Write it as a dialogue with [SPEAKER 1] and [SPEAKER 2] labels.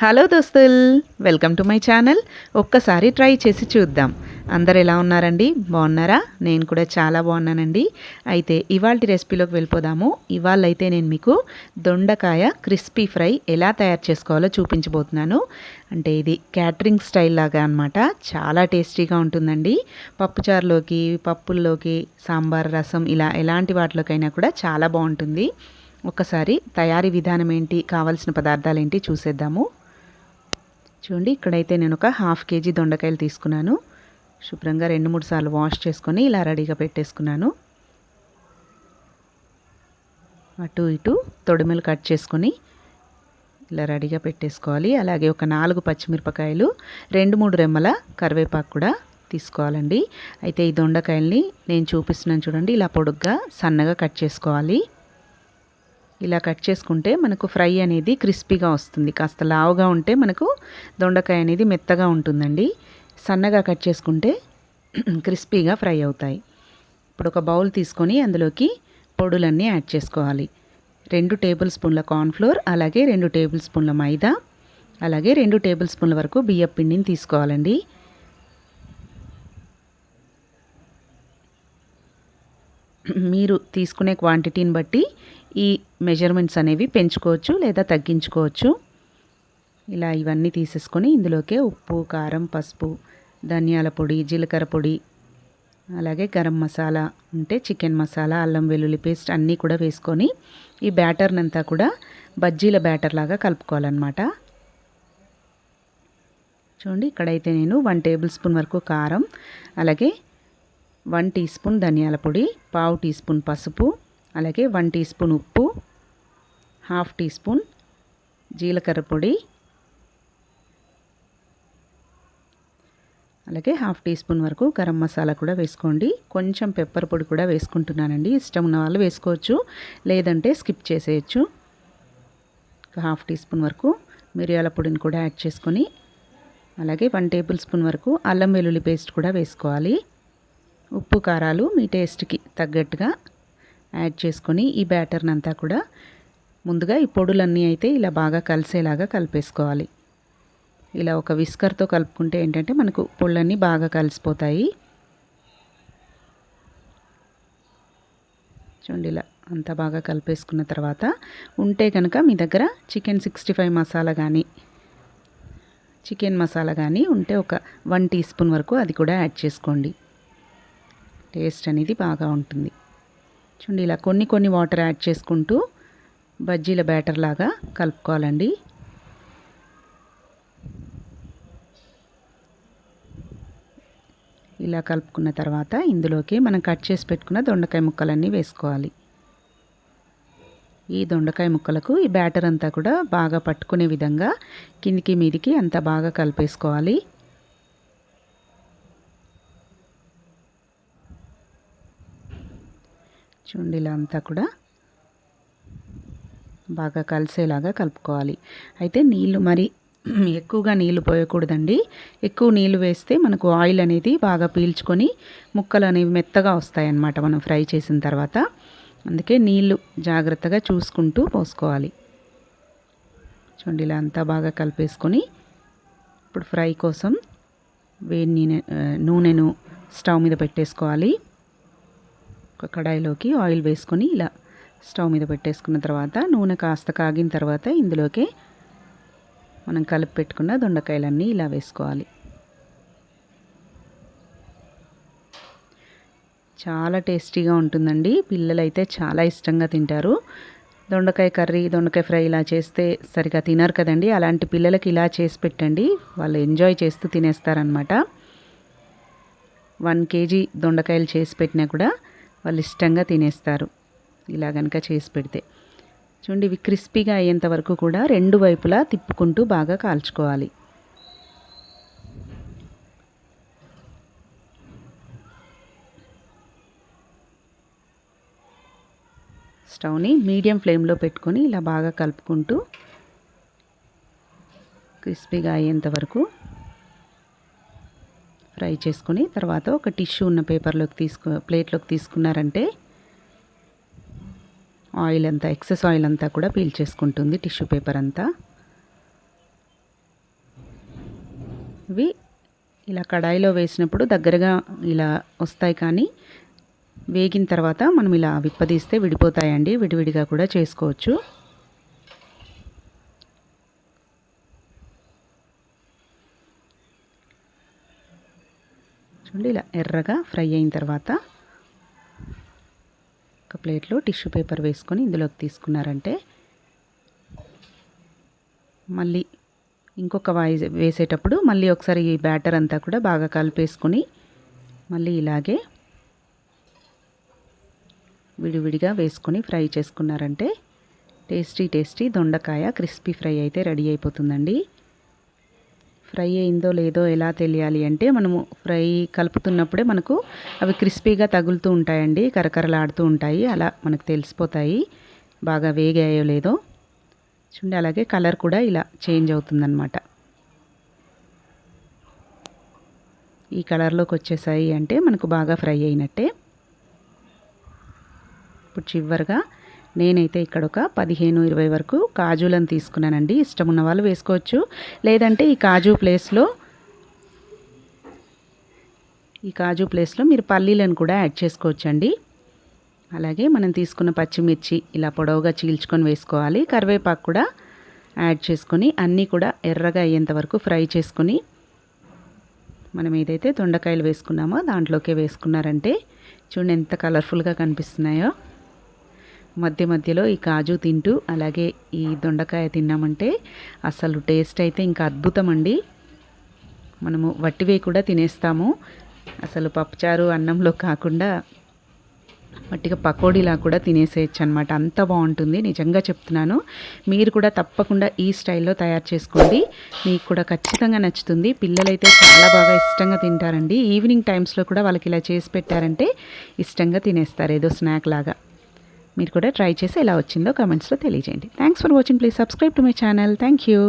[SPEAKER 1] Hello దోస్తుల్, welcome to my channel. ఒక్కసారి try చేసి చూద్దాం. అందరు ఎలా ఉన్నారండి? బాగున్నారా? నేను కూడా చాలా బాగున్నానండి. అయితే ఇవాల్టి రెసిపీలోకి వెళ్ళిపోదాము. ఇవాళ అయితే నేను మీకు దొండకాయ క్రిస్పీ ఫ్రై ఎలా తయారు చేసుకోవాలో చూపించబోతున్నాను. అంటే ఇది క్యాటరింగ్ స్టైల్ లాగా అనమాట. చాలా టేస్టీగా ఉంటుందండి. పప్పుచారులోకి, పప్పుల్లోకి, సాంబార్, రసం ఇలా ఎలాంటి వాటిలోకైనా కూడా చాలా బాగుంటుంది. ఒక్కసారి తయారీ విధానం ఏంటి, కావాల్సిన పదార్థాలు ఏంటి చూసేద్దాము. చూడండి, ఇక్కడైతే నేను ఒక హాఫ్ కేజీ దొండకాయలు తీసుకున్నాను. శుభ్రంగా 2-3 సార్లు వాష్ చేసుకొని ఇలా రెడీగా పెట్టేసుకున్నాను. అటు ఇటు తొడిమెలు కట్ చేసుకొని ఇలా రెడీగా పెట్టేసుకోవాలి. అలాగే ఒక 4 పచ్చిమిరపకాయలు, 2-3 రెమ్మల కరివేపాకు కూడా తీసుకోవాలండి. అయితే ఈ దొండకాయల్ని నేను చూపిస్తున్నాను చూడండి, ఇలా పొడుగ్గా సన్నగా కట్ చేసుకోవాలి. ఇలా కట్ చేసుకుంటే మనకు ఫ్రై అనేది క్రిస్పీగా వస్తుంది. కాస్త లావుగా ఉంటే మనకు దొండకాయ అనేది మెత్తగా ఉంటుందండి. సన్నగా కట్ చేసుకుంటే క్రిస్పీగా ఫ్రై అవుతాయి. ఇప్పుడు ఒక బౌల్ తీసుకొని అందులోకి పొడులన్నీ యాడ్ చేసుకోవాలి. 2 టేబుల్ స్పూన్ల కార్న్ఫ్లోర్, అలాగే 2 టేబుల్ స్పూన్ల మైదా, అలాగే 2 టేబుల్ స్పూన్ల వరకు బియ్యపు పిండిని తీసుకోవాలండి. మీరు తీసుకునే క్వాంటిటీని బట్టి ఈ మెజర్మెంట్స్ అనేవి పెంచుకోవచ్చు లేదా తగ్గించుకోవచ్చు. ఇలా ఇవన్నీ తీసేసుకొని ఇందులోకే ఉప్పు, కారం, పసుపు, ధనియాల పొడి, జీలకర్ర పొడి, అలాగే గరం మసాలా ఉంటే చికెన్ మసాలా, అల్లం వెల్లుల్లి పేస్ట్ అన్నీ కూడా వేసుకొని ఈ బ్యాటర్నంతా కూడా బజ్జీల బ్యాటర్ లాగా కలుపుకోవాలన్నమాట. చూడండి, ఇక్కడైతే నేను 1 టేబుల్ స్పూన్ వరకు కారం, అలాగే 1 టీ స్పూన్ ధనియాల పొడి, పావు టీ స్పూన్ పసుపు, అలాగే 1 టీ స్పూన్ ఉప్పు, హాఫ్ టీ స్పూన్ జీలకర్ర పొడి, అలాగే హాఫ్ టీ స్పూన్ వరకు గరం మసాలా కూడా వేసుకోండి. కొంచెం పెప్పర్ పొడి కూడా వేసుకుంటున్నానండి. ఇష్టం ఉన్న వాళ్ళు వేసుకోవచ్చు, లేదంటే స్కిప్ చేసేయచ్చు. హాఫ్ టీ స్పూన్ వరకు మిరియాల పొడిని కూడా యాడ్ చేసుకొని, అలాగే 1 టేబుల్ స్పూన్ వరకు అల్లం వెల్లుల్లి పేస్ట్ కూడా వేసుకోవాలి. ఉప్పు కారాలు మీ టేస్ట్కి తగ్గట్టుగా యాడ్ చేసుకొని ఈ బ్యాటర్ని అంతా కూడా ముందుగా ఈ పొడులన్నీ అయితే ఇలా బాగా కలిసేలాగా కలిపేసుకోవాలి. ఇలా ఒక విస్కర్తో కలుపుకుంటే ఏంటంటే మనకు పొళ్ళన్నీ బాగా కలిసిపోతాయి. చూడండి, ఇలా అంతా బాగా కలిపేసుకున్న తర్వాత ఉంటే కనుక మీ దగ్గర చికెన్ 65 మసాలా కానీ, చికెన్ మసాలా కానీ ఉంటే ఒక 1 టీ స్పూన్ వరకు అది కూడా యాడ్ చేసుకోండి. టేస్ట్ అనేది బాగా ఉంటుంది. చూడండి, ఇలా కొన్ని వాటర్ యాడ్ చేసుకుంటూ బజ్జీల బ్యాటర్ లాగా కలుపుకోవాలండి. ఇలా కలుపుకున్న తర్వాత ఇందులోకి మనం కట్ చేసి పెట్టుకున్న దొండకాయ ముక్కలన్నీ వేసుకోవాలి. ఈ దొండకాయ ముక్కలకు ఈ బ్యాటర్ అంతా కూడా బాగా పట్టుకునే విధంగా కిందికి మీదికి అంతా బాగా కలిపేసుకోవాలి. చూడండి, ఇలా అంతా కూడా బాగా కలిసేలాగా కలుపుకోవాలి. అయితే నీళ్ళు మరి ఎక్కువగా నీళ్ళు పోయకూడదండి. ఎక్కువ నీళ్ళు వేస్తే మనకు ఆయిల్ అనేది బాగా పీల్చుకొని ముక్కలు అనేవి మెత్తగా వస్తాయన్నమాట మనం ఫ్రై చేసిన తర్వాత. అందుకే నీళ్ళు జాగ్రత్తగా చూసుకుంటూ పోసుకోవాలి. చూడండి, ఇలా అంతా బాగా కలిపేసుకొని ఇప్పుడు ఫ్రై కోసం వేడి నూనెను స్టవ్ మీద పెట్టేసుకోవాలి. ఒక కడాయిలోకి ఆయిల్ వేసుకొని ఇలా స్టవ్ మీద పెట్టేసుకున్న తర్వాత నూనె కాస్త కాగిన తర్వాత ఇందులోకి మనం కలిపి పెట్టుకున్న దొండకాయలన్నీ ఇలా వేసుకోవాలి. చాలా టేస్టీగా ఉంటుందండి. పిల్లలైతే చాలా ఇష్టంగా తింటారు. దొండకాయ కర్రీ, దొండకాయ ఫ్రై ఇలా చేస్తే సరిగా తినరు కదండి. అలాంటి పిల్లలకి ఇలా చేసి పెట్టండి, వాళ్ళు ఎంజాయ్ చేస్తూ తినేస్తారనమాట. 1 కేజీ దొండకాయలు చేసి పెట్టినా కూడా వాళ్ళు ఇష్టంగా తినేస్తారు ఇలా కనుక చేసి పెడితే. చూడండి, ఇవి క్రిస్పీగా అయ్యేంత వరకు కూడా 2 వైపులా తిప్పుకుంటూ బాగా కాల్చుకోవాలి. స్టవ్ని మీడియం ఫ్లేమ్లో పెట్టుకొని ఇలా బాగా కలుపుకుంటూ క్రిస్పీగా అయ్యేంత వరకు ఫ్రై చేసుకొని తర్వాత ఒక టిష్యూ ఉన్న ప్లేట్లోకి తీసుకున్నారంటే ఆయిల్ అంతా, ఎక్సెస్ ఆయిల్ అంతా కూడా పీల్చేసుకుంటుంది టిష్యూ పేపర్ అంతా. ఇవి ఇలా కడాయిలో వేసినప్పుడు దగ్గరగా ఇలా వస్తాయి, కానీ వేగిన తర్వాత మనం ఇలా విప్పదీస్తే విడిపోతాయండి. విడివిడిగా కూడా చేసుకోవచ్చు. చూడండి, ఇలా ఎర్రగా ఫ్రై అయిన తర్వాత ఒక ప్లేట్లో టిష్యూ పేపర్ వేసుకొని ఇందులోకి తీసుకున్నారంటే మళ్ళీ ఇంకొక వేసేటప్పుడు మళ్ళీ ఒకసారి ఈ బ్యాటర్ అంతా కూడా బాగా కలిపేసుకొని మళ్ళీ ఇలాగే విడివిడిగా వేసుకొని ఫ్రై చేసుకున్నారంటే టేస్టీ దొండకాయ క్రిస్పీ ఫ్రై అయితే రెడీ అయిపోతుందండి. ఫ్రై అయిందో లేదో ఎలా తెలియాలి అంటే మనము ఫ్రై కలుపుతున్నప్పుడే మనకు అవి క్రిస్పీగా తగులుతూ ఉంటాయండి, కరకరలాడుతూ ఉంటాయి. అలా మనకు తెలిసిపోతాయి బాగా వేగాయో లేదో. చూడండి, అలాగే కలర్ కూడా ఇలా చేంజ్ అవుతుందన్నమాట. ఈ కలర్లోకి వచ్చేసాయి అంటే మనకు బాగా ఫ్రై అయినట్టే. ఇప్పుడు చివరిగా నేనైతే ఇక్కడ ఒక 15-20 వరకు కాజులను తీసుకున్నానండి. ఇష్టం ఉన్న వాళ్ళు వేసుకోవచ్చు, లేదంటే ఈ కాజు ప్లేస్లో మీరు పల్లీలను కూడా యాడ్ చేసుకోవచ్చండి. అలాగే మనం తీసుకున్న పచ్చిమిర్చి ఇలా పొడవుగా చీల్చుకొని వేసుకోవాలి. కరివేపాకు కూడా యాడ్ చేసుకొని అన్నీ కూడా ఎర్రగా అయ్యేంత వరకు ఫ్రై చేసుకొని మనం ఏదైతే దొండకాయలు వేసుకున్నామో దాంట్లోకే వేసుకున్నారంటే చూడండి ఎంత కలర్ఫుల్గా కనిపిస్తున్నాయో. మధ్యలో ఈ కాజు తింటూ అలాగే ఈ దొండకాయ తిన్నామంటే అసలు టేస్ట్ అయితే ఇంకా అద్భుతం అండి. మనము వట్టివే కూడా తినేస్తాము. అసలు పప్పుచారు అన్నంలో కాకుండా వట్టిగా పకోడీలా కూడా తినేసేయచ్చు అనమాట. అంత బాగుంటుంది, నిజంగా చెప్తున్నాను. మీరు కూడా తప్పకుండా ఈ స్టైల్లో తయారు చేసుకోండి, మీకు కూడా ఖచ్చితంగా నచ్చుతుంది. పిల్లలైతే చాలా బాగా ఇష్టంగా తింటారండి. ఈవినింగ్ టైమ్స్లో కూడా వాళ్ళకి ఇలా చేసి పెట్టారంటే ఇష్టంగా తినేస్తారు, ఏదో స్నాక్ లాగా. మీరు కూడా ట్రై చేసి ఎలా వచ్చిందో కామెంట్స్లో తెలియజేయండి. Thanks for watching. Please subscribe to my channel. Thank you.